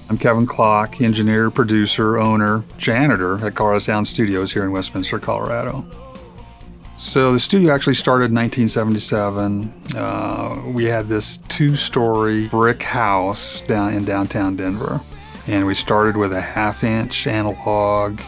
I'm Kevin Klock, engineer, producer, owner, janitor at Colorado Sound Studios here in Westminster, Colorado. So the studio actually started in 1977. We had this 2-story brick house in downtown Denver. And we started with a 1/2-inch analog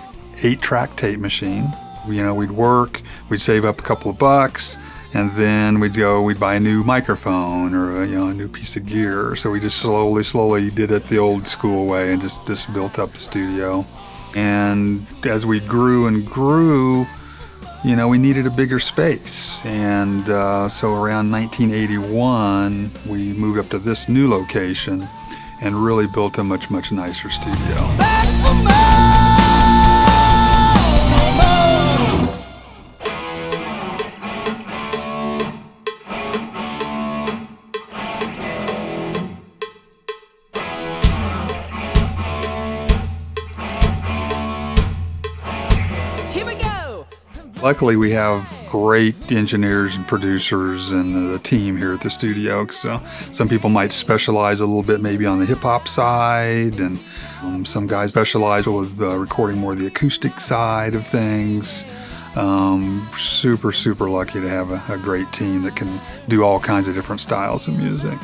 8-track tape machine. We'd work, we'd save up a couple of bucks, and then we'd buy a new microphone or a new piece of gear. So we just slowly did it the old school way and just built up the studio. And as we grew and grew, we needed a bigger space. And so around 1981, we moved up to this new location and really built a much, much nicer studio. Luckily, we have great engineers and producers and the team here at the studio. So some people might specialize a little bit maybe on the hip-hop side, and some guys specialize with recording more the acoustic side of things. Super, super lucky to have a great team that can do all kinds of different styles of music.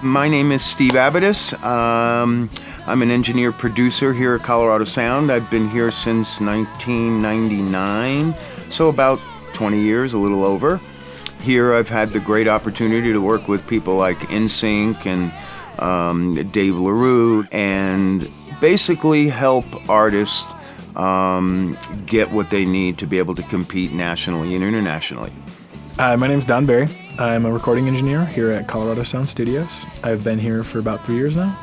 My name is Steve Abadis. I'm an engineer producer here at Colorado Sound. I've been here since 1999, so about 20 years, a little over. Here I've had the great opportunity to work with people like NSYNC and Dave LaRue, and basically help artists get what they need to be able to compete nationally and internationally. Hi, my name's Don Barry. I'm a recording engineer here at Colorado Sound Studios. I've been here for about 3 years now.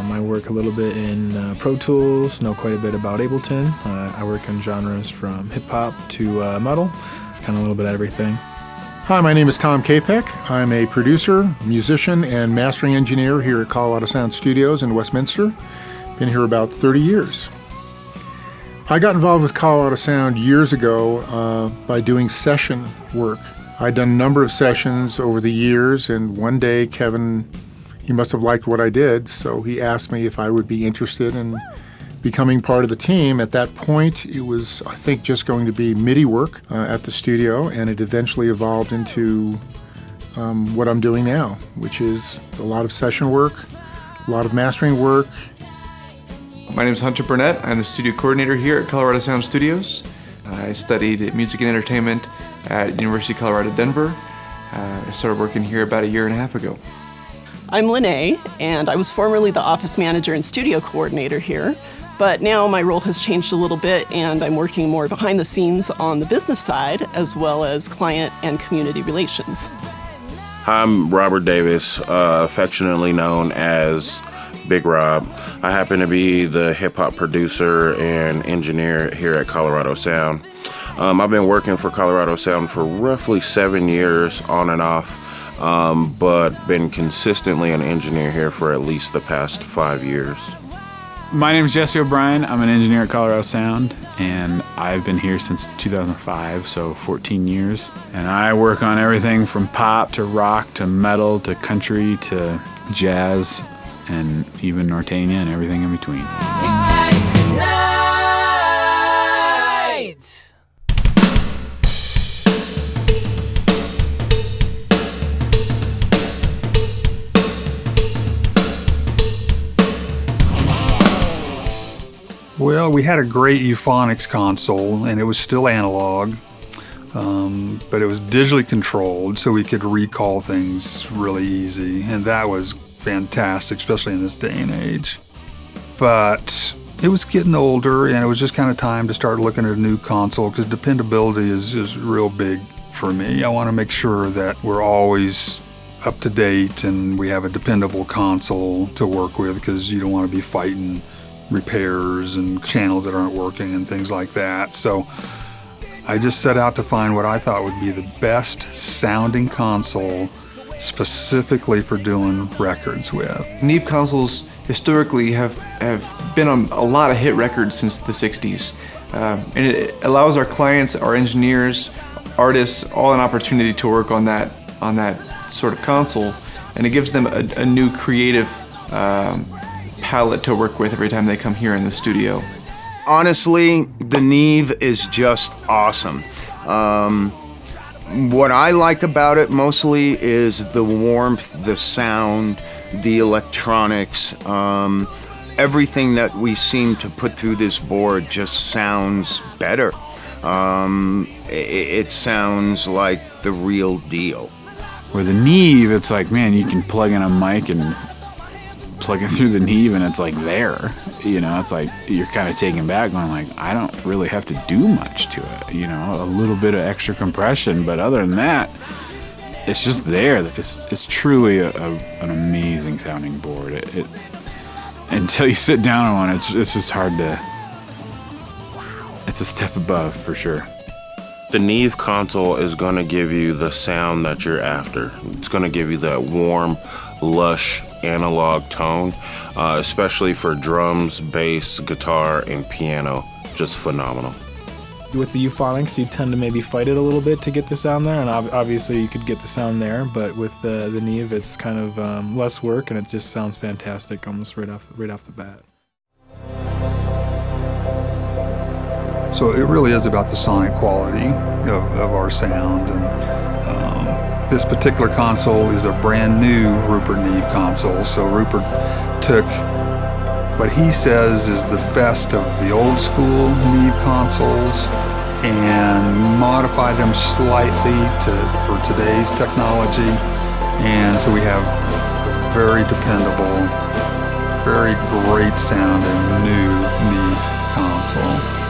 I work a little bit in Pro Tools, know quite a bit about Ableton. I work in genres from hip-hop to metal. It's kind of a little bit of everything. Hi, my name is Tom Capek. I'm a producer, musician, and mastering engineer here at Colorado Sound Studios in Westminster. Been here about 30 years. I got involved with Colorado Sound years ago by doing session work. I'd done a number of sessions over the years, and one day Kevin, he must have liked what I did, so he asked me if I would be interested in becoming part of the team. At that point, it was, I think, just going to be MIDI work at the studio, and it eventually evolved into what I'm doing now, which is a lot of session work, a lot of mastering work. My name is Hunter Burnett. I'm the studio coordinator here at Colorado Sound Studios. I studied music and entertainment at University of Colorado, Denver. I started working here about 1.5 years ago. I'm Lene, and I was formerly the office manager and studio coordinator here, but now my role has changed a little bit, and I'm working more behind the scenes on the business side, as well as client and community relations. I'm Robert Davis, affectionately known as Big Rob. I happen to be the hip-hop producer and engineer here at Colorado Sound. I've been working for Colorado Sound for roughly 7 years on and off, but been consistently an engineer here for at least the past 5 years. My name is Jesse O'Brien. I'm an engineer at Colorado Sound, and I've been here since 2005, so 14 years. And I work on everything from pop to rock to metal to country to jazz and even Norteña and everything in between. Well, we had a great Euphonics console, and it was still analog, but it was digitally controlled, so we could recall things really easy, and that was fantastic, especially in this day and age. But it was getting older, and it was just kind of time to start looking at a new console, because dependability is real big for me. I want to make sure that we're always up to date and we have a dependable console to work with, because you don't want to be fighting repairs and channels that aren't working and things like that. So I just set out to find what I thought would be the best sounding console specifically for doing records with. Neve consoles historically have been on a lot of hit records since the 60s. And it allows our clients, our engineers, artists, all an opportunity to work on that sort of console, and it gives them a new creative palette to work with every time they come here in the studio. Honestly, the Neve is just awesome. What I like about it mostly is the warmth, the sound, the electronics. Everything that we seem to put through this board just sounds better. It sounds like the real deal. Where the Neve, it's like, man, you can plug in a mic and plug it through the Neve and it's like there. You know, it's like you're kind of taken back going like, I don't really have to do much to it. You know, a little bit of extra compression, but other than that, it's just there. It's truly an amazing sounding board. It until you sit down on one, it's just hard to. It's a step above for sure. The Neve console is going to give you the sound that you're after. It's going to give you that warm, lush, analog tone, especially for drums, bass, guitar, and piano. Just phenomenal. With the euphonics, you tend to maybe fight it a little bit to get the sound there, and obviously you could get the sound there, but with the Neve, it's kind of less work, and it just sounds fantastic almost right off the bat. So it really is about the sonic quality of our sound, and this particular console is a brand new Rupert Neve console. So Rupert took what he says is the best of the old school Neve consoles and modified them slightly for today's technology, and so we have a very dependable, very great sounding new Neve console.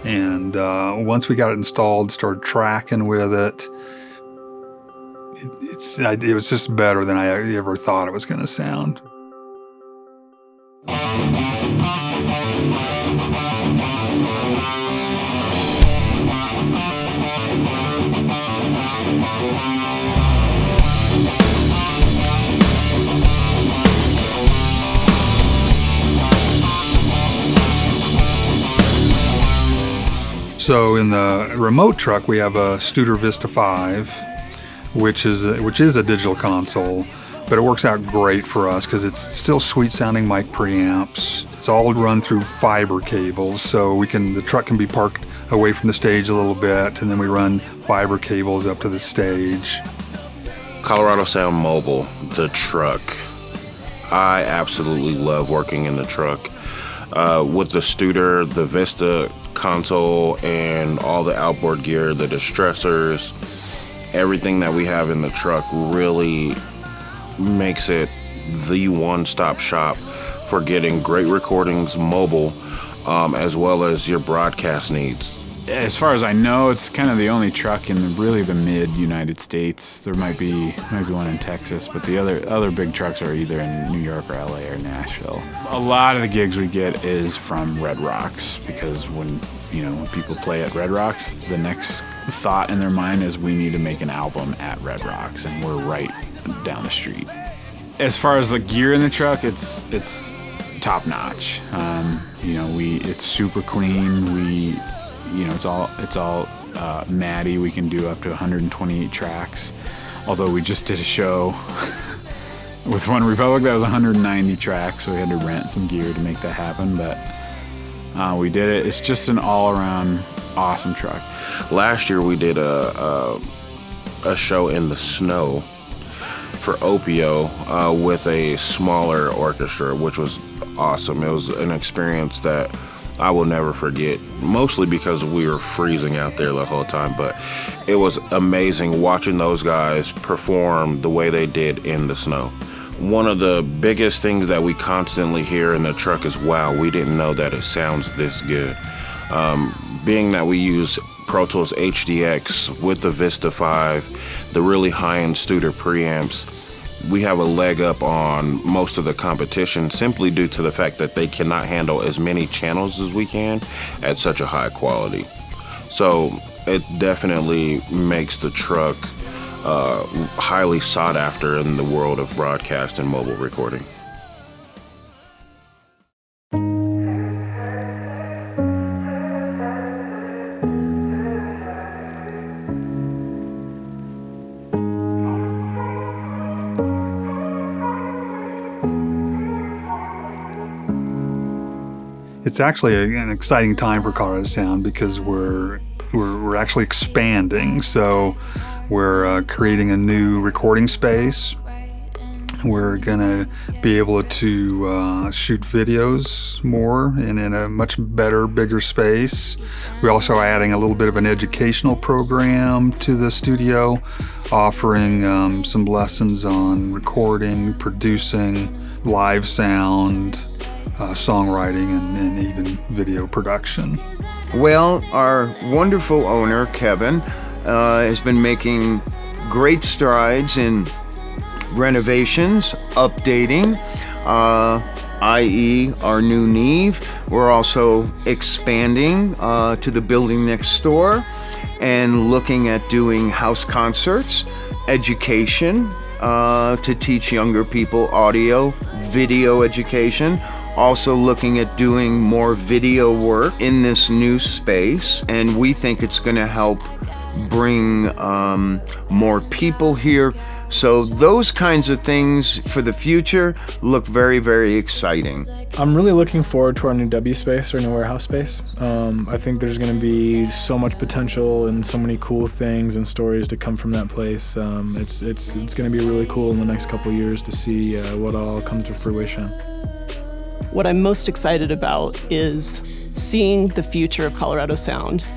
And once we got it installed, started tracking with it, it was just better than I ever thought it was going to sound. So in the remote truck, we have a Studer Vista 5, which is a digital console, but it works out great for us because it's still sweet sounding mic preamps. It's all run through fiber cables, so the truck can be parked away from the stage a little bit, and then we run fiber cables up to the stage. Colorado Sound Mobile, the truck. I absolutely love working in the truck. With the Studer, the Vista console, and all the outboard gear, the distressors, everything that we have in the truck really makes it the one-stop shop for getting great recordings mobile, as well as your broadcast needs. As far as I know, it's kind of the only truck in really the mid-United States. There might be one in Texas, but the other big trucks are either in New York or LA or Nashville. A lot of the gigs we get is from Red Rocks, because when people play at Red Rocks, the next thought in their mind is we need to make an album at Red Rocks, and we're right down the street. As far as the gear in the truck, it's top notch. It's super clean. It's all Matty. We can do up to 128 tracks. Although we just did a show with One Republic that was 190 tracks, so we had to rent some gear to make that happen. But we did it. It's just an all-around awesome truck. Last year we did a show in the snow, for Opio with a smaller orchestra, which was awesome. It was an experience that I will never forget, mostly because we were freezing out there the whole time, but it was amazing watching those guys perform the way they did in the snow. One of the biggest things that we constantly hear in the truck is, wow, we didn't know that it sounds this good. Being that we use Pro Tools HDX with the Vista 5, the really high-end Studer preamps, we have a leg up on most of the competition simply due to the fact that they cannot handle as many channels as we can at such a high quality. So it definitely makes the truck highly sought after in the world of broadcast and mobile recording. It's actually an exciting time for Colorado Sound because we're actually expanding. So we're creating a new recording space. We're gonna be able to shoot videos more and in a much better, bigger space. We're also adding a little bit of an educational program to the studio, offering some lessons on recording, producing, live sound, songwriting, and even video production. Well, our wonderful owner, Kevin, has been making great strides in renovations, updating, i.e. our new Neve. We're also expanding to the building next door and looking at doing house concerts, education to teach younger people audio, video education. Also looking at doing more video work in this new space, and we think it's going to help bring more people here. So those kinds of things for the future look very, very exciting. I'm really looking forward to our new W space, our new warehouse space. I think there's going to be so much potential and so many cool things and stories to come from that place. It's going to be really cool in the next couple of years to see what all comes to fruition. What I'm most excited about is seeing the future of Colorado Sound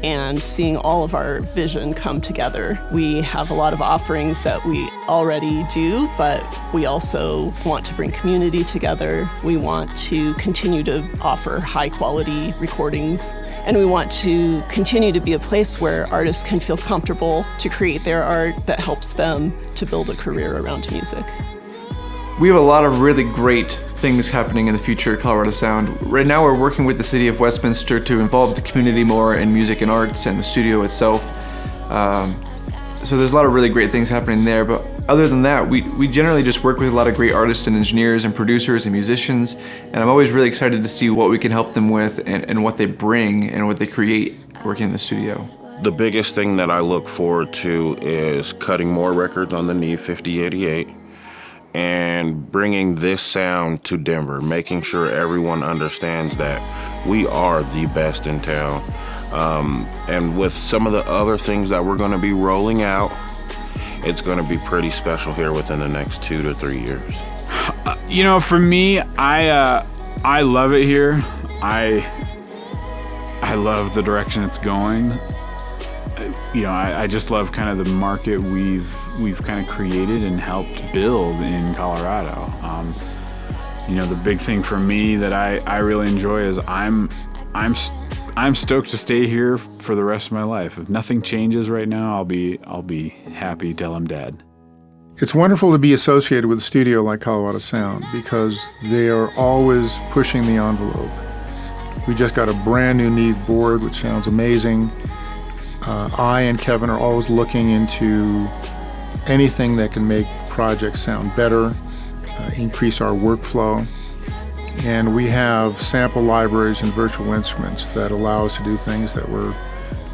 and seeing all of our vision come together. We have a lot of offerings that we already do, but we also want to bring community together. We want to continue to offer high quality recordings, and we want to continue to be a place where artists can feel comfortable to create their art that helps them to build a career around music. We have a lot of really great things happening in the future of Colorado Sound. Right now we're working with the City of Westminster to involve the community more in music and arts and the studio itself. So there's a lot of really great things happening there, but other than that, we generally just work with a lot of great artists and engineers and producers and musicians, and I'm always really excited to see what we can help them with and what they bring and what they create working in the studio. The biggest thing that I look forward to is cutting more records on the Neve 5088 and bringing this sound to Denver, making sure everyone understands that we are the best in town. And with some of the other things that we're going to be rolling out, it's going to be pretty special here within the next 2 to 3 years. You know, for me, I love it here. I love the direction it's going. You know, I just love kind of the market we've kind of created and helped build in Colorado. You know, the big thing for me that I really enjoy is I'm stoked to stay here for the rest of my life. If nothing changes right now, I'll be happy till I'm dead. It's wonderful to be associated with a studio like Colorado Sound because they are always pushing the envelope. We just got a brand new Neve board, which sounds amazing. I and Kevin are always looking into anything that can make projects sound better, increase our workflow. And we have sample libraries and virtual instruments that allow us to do things that were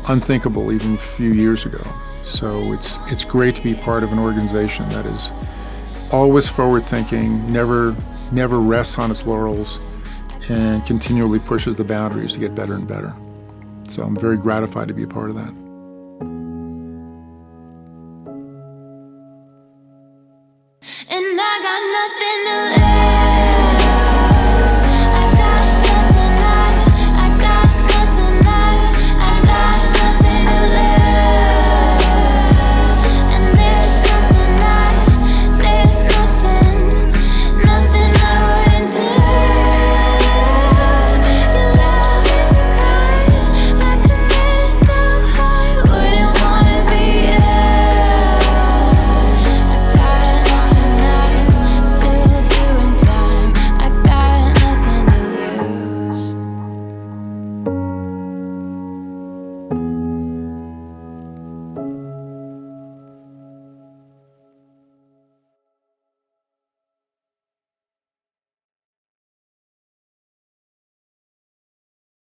unthinkable even a few years ago. So it's great to be part of an organization that is always forward-thinking, never rests on its laurels, and continually pushes the boundaries to get better and better. So I'm very gratified to be a part of that. got nothing to